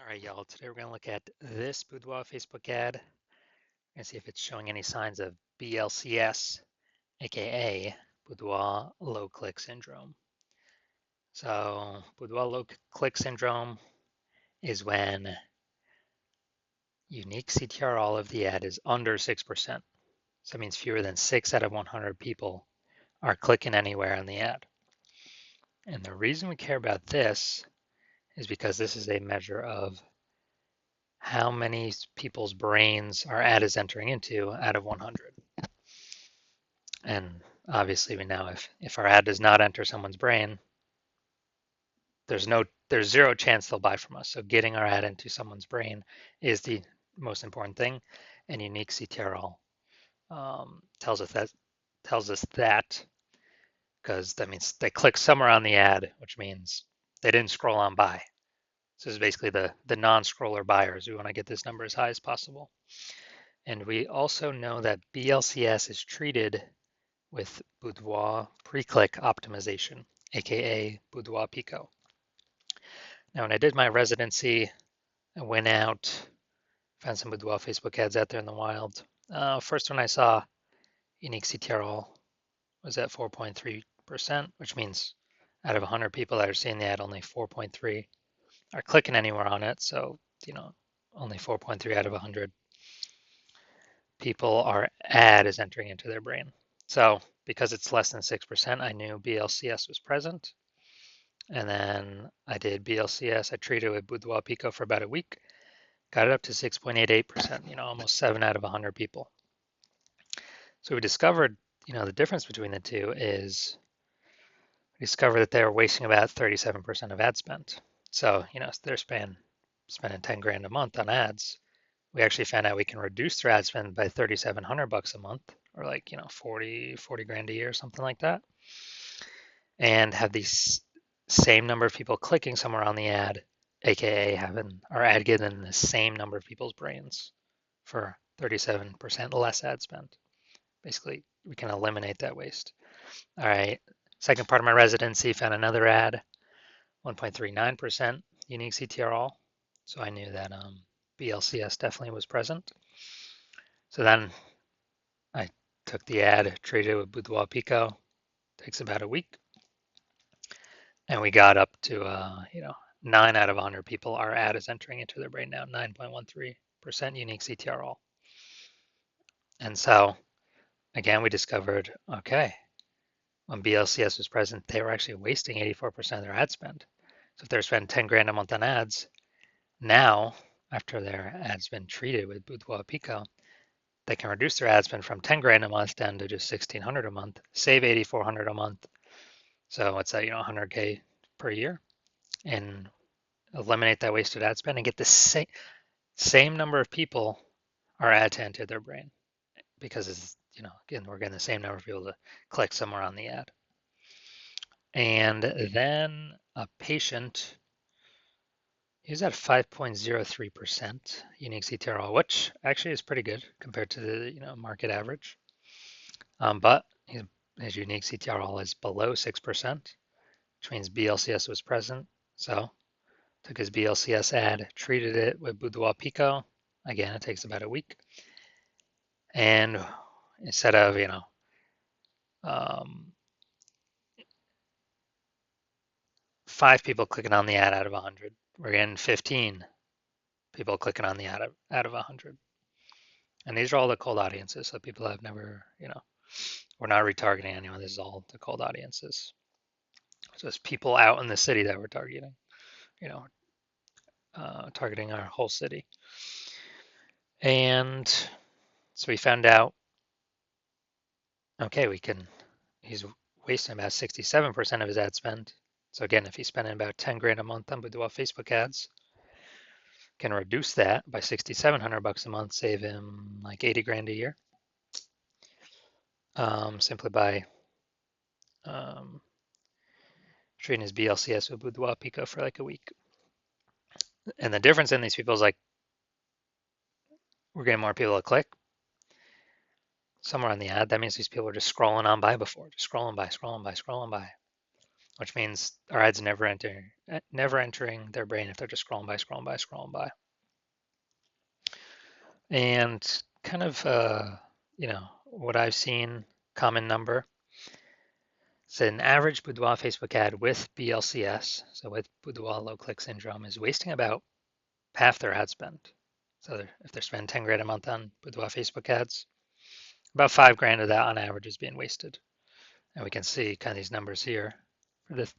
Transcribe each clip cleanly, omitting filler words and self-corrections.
right, y'all. Today we're going to look at this boudoir Facebook ad and see if it's showing any signs of BLCS, aka boudoir low click syndrome. So, boudoir low click syndrome is when unique CTR of the ad is under 6%. So that means fewer than 6 out of 100 people are clicking anywhere on the ad. And the reason we care about this is because this is a measure of how many people's brains our ad is entering into out of 100. And obviously we know if our ad does not enter someone's brain, there's zero chance they'll buy from us. So getting our ad into someone's brain is the most important thing, and unique CTRL tells us that because that means they click somewhere on the ad, which means they didn't scroll on by. So this is basically the non-scroller buyers. We want to get this number as high as possible. And we also know that BLCS is treated with boudoir pre-click optimization, aka boudoir Pico. Now, when I did my residency, I went out, found some boudoir Facebook ads out there in the wild. First one I saw, unique CTRL, was at 4.3%, which means out of 100 people that are seeing the ad, only 4.3 are clicking anywhere on it. So, only 4.3 out of 100 people our ad is entering into their brain. So because it's less than 6%, I knew BLCS was present. And then I did BLCS. I treated it with boudoir Pico for about a week, got it up to 6.88%, almost 7 out of 100 people. So we discovered, the difference between the two is we discovered that they were wasting about 37% of ad spend. So, they're spending 10 grand a month on ads. We actually found out we can reduce their ad spend by $3,700 a month, or 40 grand a year, something like that, and have these same number of people clicking somewhere on the ad, aka having our ad get in the same number of people's brains for 37% less ad spend. Basically, we can eliminate that waste. All right, second part of my residency, found another ad, 1.39% unique CTRL. So I knew that BLCS definitely was present. So then I took the ad, treated it with boudoir Pico, takes about a week, and we got up to 9 out of 100 people our ad is entering into their brain now, 9.13% unique CTRL. And so again, we discovered, okay, when BLCS was present, they were actually wasting 84% of their ad spend. So if they're spending 10 grand a month on ads, now after their ad's been treated with boudoir Pico, they can reduce their ad spend from 10 grand a month down to just 1,600 a month, save 8,400 a month. So what's that, 100K per year, and eliminate that wasted ad spend and get the same number of people our ad to enter their brain, because it's, again, we're getting the same number of people to click somewhere on the ad. And then a patient, he's at 5.03% unique CTRL, which actually is pretty good compared to the market average. But his unique CTRL is below 6%, which means BLCS was present. So took his BLCS ad, treated it with boudoir Pico. Again, it takes about a week. And instead of, 5 people clicking on the ad out of 100, we're getting 15 people clicking on the ad out of 100. And these are all the cold audiences. So people have never, we're not retargeting anyone. This is all the cold audiences. So it's people out in the city that we're targeting, targeting our whole city. And so we found out, okay, he's wasting about 67% of his ad spend. So again, if he's spending about 10 grand a month on boudoir Facebook ads, can reduce that by $6,700 a month, save him like 80 grand a year, simply by treating his BLCS with boudoir Pico for like a week. And the difference in these people is we're getting more people to click somewhere on the ad. That means these people are just scrolling on by before, just scrolling by. which means our ads never entering their brain if they're just scrolling by, scrolling by, scrolling by. And kind of, what I've seen, common number. So an average boudoir Facebook ad with BLCS, so with boudoir low click syndrome, is wasting about half their ad spend. So if they're spending 10 grand a month on boudoir Facebook ads, about 5 grand of that on average is being wasted. And we can see kind of these numbers here for the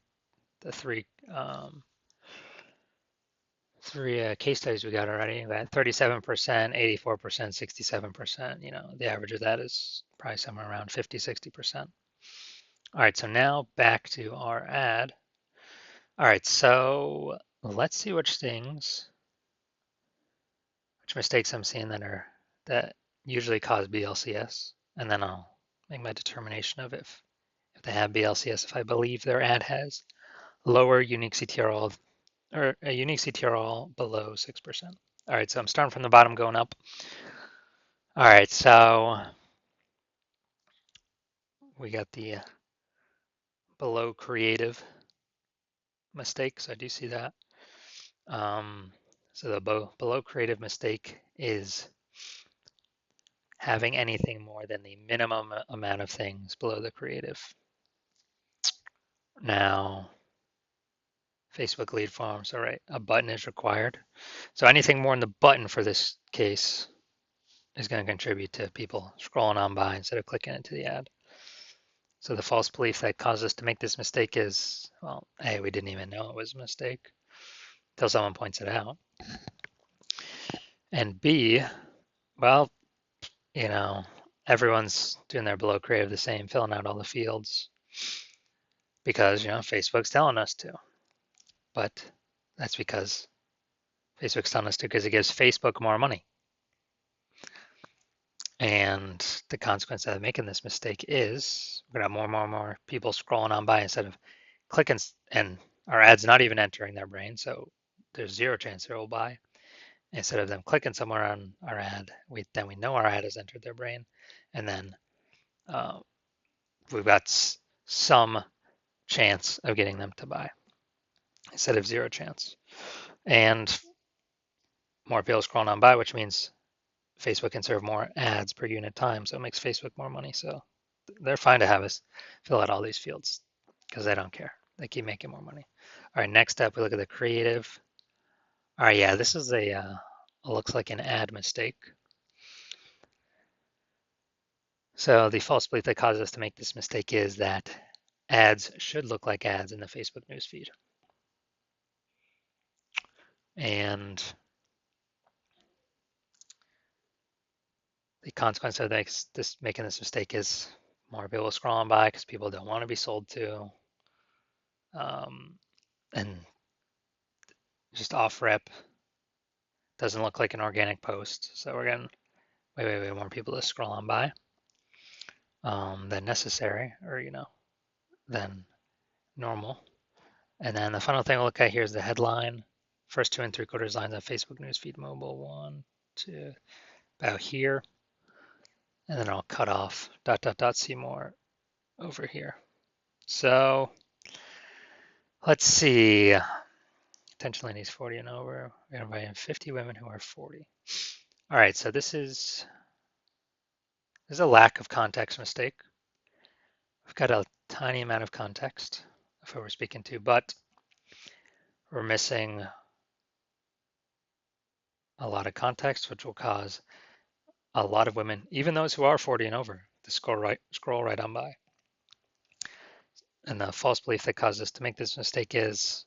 three case studies we got already. That 37%, 84%, 67%. The average of that is probably somewhere around 50, 60%. All right, so now back to our ad. All right, so let's see which mistakes I'm seeing that usually cause BLCS, and then I'll make my determination of if they have BLCS, if I believe their ad has lower unique CTRL or a unique CTRL below 6%. All right, so I'm starting from the bottom going up. All right, so we got the below creative mistakes. I do see that. So the below creative mistake is having anything more than the minimum amount of things below the creative. Now, Facebook lead forms, all right, a button is required. So anything more in the button for this case is going to contribute to people scrolling on by instead of clicking into the ad. So the false belief that caused us to make this mistake is, well, A, we didn't even know it was a mistake until someone points it out. And B, well, everyone's doing their below creative the same, filling out all the fields because, Facebook's telling us to. But that's because Facebook's telling us to because it gives Facebook more money. And the consequence of making this mistake is we're going to have more people scrolling on by instead of clicking, and our ad's not even entering their brain. So there's zero chance they will buy. Instead of them clicking somewhere on our ad, we know our ad has entered their brain. And then we've got some chance of getting them to buy instead of zero chance. And more people scrolling on by, which means Facebook can serve more ads per unit time, so it makes Facebook more money. So they're fine to have us fill out all these fields because they don't care. They keep making more money. All right, next up, we look at the creative. All right, yeah, this is looks like an ad mistake. So the false belief that causes us to make this mistake is that ads should look like ads in the Facebook newsfeed. And the consequence of making this mistake is more people scrolling by because people don't want to be sold to. And just off rep doesn't look like an organic post. So we're getting way more people to scroll on by than necessary or, than normal. And then the final thing we'll look at here is the headline. First 2 3/4 lines on Facebook newsfeed mobile, 1, 2, about here. And then I'll cut off ... see more over here. So let's see. Attention ladies 40 and over. We're going to invite 50 women who are 40. All right, so this is a lack of context mistake. We've got a tiny amount of context of who we're speaking to, but we're missing a lot of context, which will cause a lot of women, even those who are 40 and over, to scroll right on by. And the false belief that caused us to make this mistake is,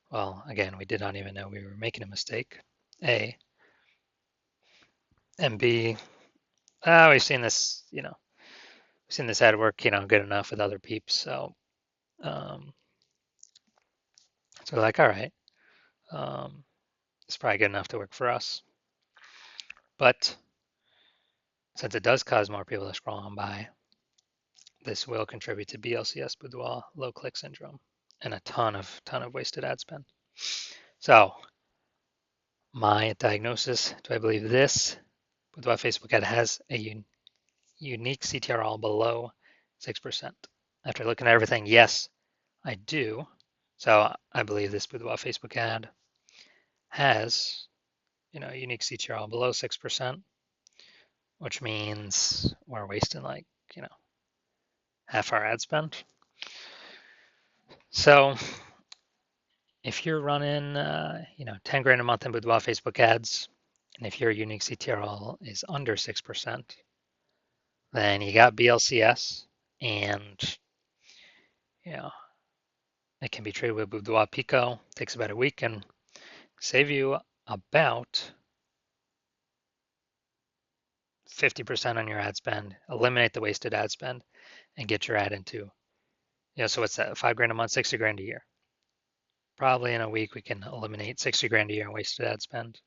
well, again, we did not even know we were making a mistake, A. And B, we've seen this, ad work, good enough with other peeps. So, so we're like, all right, it's probably good enough to work for us. But since it does cause more people to scroll on by, this will contribute to BLCS, boudoir low click syndrome, and a ton of wasted ad spend. So my diagnosis: do I believe this boudoir Facebook ad has a unique CTRL below 6%? After looking at everything, yes, I do. So I believe this boudoir Facebook ad has, unique CTRL below 6%, which means we're wasting like, half our ad spend. So if you're running, 10 grand a month in boudoir Facebook ads, and if your unique CTRL is under 6%, then you got BLCS, and you know it can be traded with boudoir Pico. Takes about a week and save you about 50% on your ad spend. Eliminate the wasted ad spend, and get your ad into, so what's that? 5 grand a month, 60 grand a year. Probably in a week we can eliminate 60 grand a year in wasted ad spend,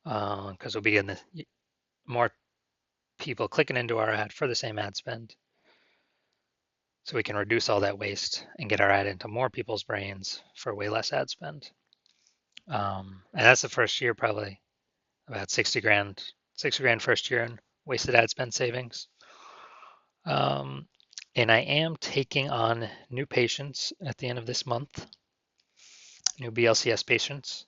because we'll be getting more people clicking into our ad for the same ad spend. So we can reduce all that waste and get our ad into more people's brains for way less ad spend. And that's the first year, probably about 60 grand, 60 grand first year in wasted ad spend savings. And I am taking on new patients at the end of this month, new BLCS patients.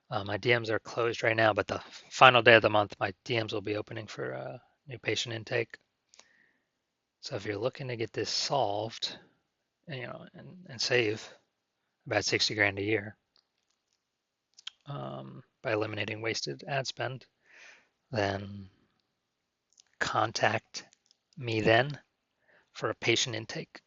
My DMs are closed right now, but the final day of the month, my DMs will be opening for new patient intake. So if you're looking to get this solved, and save about 60 grand a year by eliminating wasted ad spend, then contact me then for a patient intake.